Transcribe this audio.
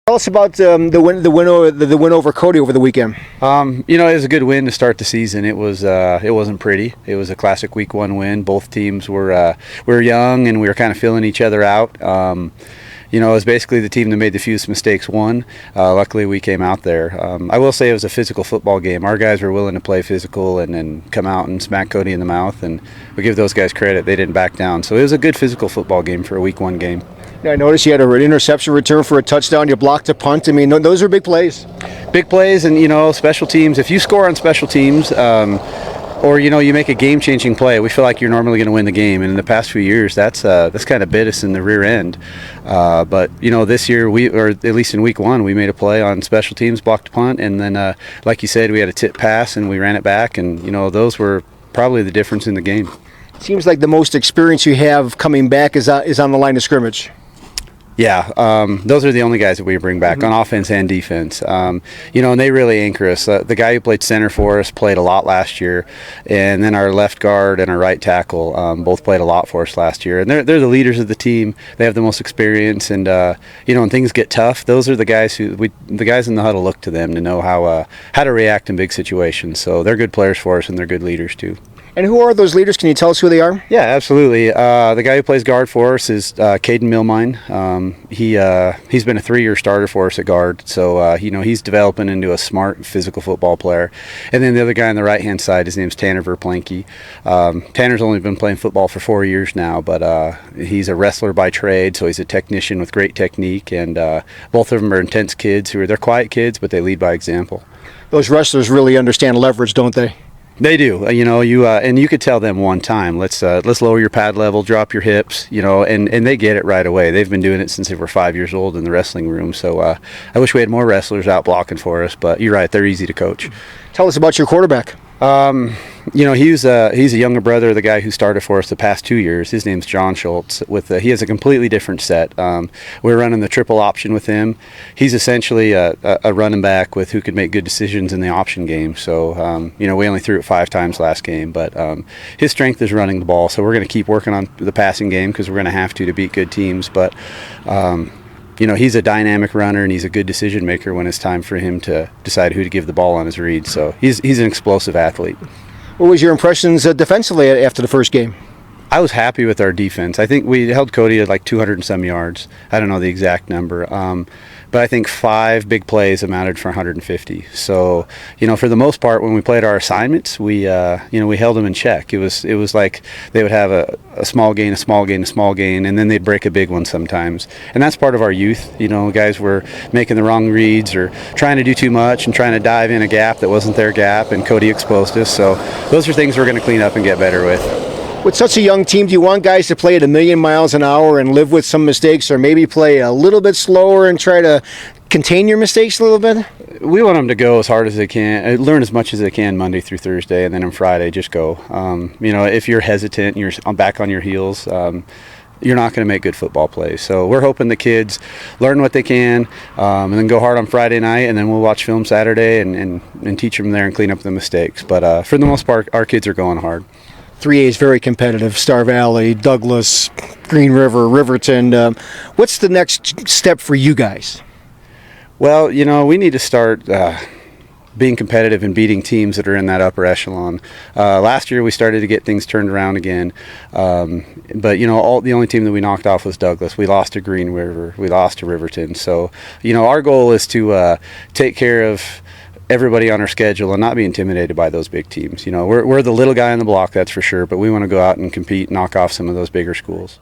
Tell us about the win over Cody over the weekend. It was a good win to start the season. It wasn't pretty. It was a classic week one win. Both teams were young and we were kind of filling each other out. It was basically the team that made the fewest mistakes won. Luckily, we came out there. I will say it was a physical football game. Our guys were willing to play physical and come out and smack Cody in the mouth, and we give those guys credit. They didn't back down. So it was a good physical football game for a week one game. I noticed you had an interception return for a touchdown. You blocked a punt. I mean, those are big plays. Big plays, and special teams. If you score on special teams, or you make a game-changing play, we feel like you're normally going to win the game. And in the past few years, that's kind of bit us in the rear end. But this year, or at least in week one, we made a play on special teams, blocked a punt, and then, like you said, we had a tip pass and we ran it back. And those were probably the difference in the game. Seems like the most experience you have coming back is on the line of scrimmage. Yeah, those are the only guys that we bring back on offense and defense. And they really anchor us. The guy who played center for us played a lot last year, and then our left guard and our right tackle both played a lot for us last year. And they're the leaders of the team. They have the most experience, and when things get tough, those are the guys the guys in the huddle look to them to know how to react in big situations. So they're good players for us, and they're good leaders too. And who are those leaders? Can you tell us who they are? Yeah, absolutely. The guy who plays guard for us is Caden Milmine. He's been a 3-year starter for us at guard, so he's developing into a smart physical football player. And then the other guy on the right-hand side, his name's Tanner Verplanke. Tanner's only been playing football for 4 years now, but he's a wrestler by trade, so he's a technician with great technique. And both of them are intense kids they're quiet kids, but they lead by example. Those wrestlers really understand leverage, don't they? They do, and you could tell them one time, let's lower your pad level, drop your hips, and they get it right away. They've been doing it since they were 5 years old in the wrestling room. So I wish we had more wrestlers out blocking for us, but you're right, they're easy to coach. Tell us about your quarterback. He's a younger brother of the guy who started for us the past 2 years. His name's John Schultz. He has a completely different set. We're running the triple option with him. He's essentially a running back with who could make good decisions in the option game. So we only threw it 5 times last game, but his strength is running the ball. So we're going to keep working on the passing game because we're going to have to beat good teams. But he's a dynamic runner, and he's a good decision maker when it's time for him to decide who to give the ball on his read. So he's an explosive athlete. What was your impressions defensively after the first game? I was happy with our defense. I think we held Cody at like 200 and some yards. I don't know the exact number. But I think 5 big plays amounted for 150. So, for the most part, when we played our assignments, we held them in check. It was like they would have a small gain, a small gain, a small gain, and then they'd break a big one sometimes. And that's part of our youth. Guys were making the wrong reads or trying to do too much and trying to dive in a gap that wasn't their gap, and Cody exposed us. So those are things we're going to clean up and get better with. With such a young team, do you want guys to play at 1,000,000 miles an hour and live with some mistakes, or maybe play a little bit slower and try to contain your mistakes a little bit? We want them to go as hard as they can, learn as much as they can Monday through Thursday, and then on Friday just go. If you're hesitant and you're back on your heels, you're not going to make good football plays. So we're hoping the kids learn what they can, and then go hard on Friday night, and then we'll watch film Saturday and teach them there and clean up the mistakes. But for the most part, our kids are going hard. 3A is very competitive. Star Valley, Douglas, Green River, Riverton. What's the next step for you guys? Well, we need to start being competitive and beating teams that are in that upper echelon. Last year we started to get things turned around again, but the only team that we knocked off was Douglas. We lost to Green River. We lost to Riverton. So our goal is to take care of everybody on our schedule and not be intimidated by those big teams. We're the little guy on the block, that's for sure, but we want to go out and compete, knock off some of those bigger schools.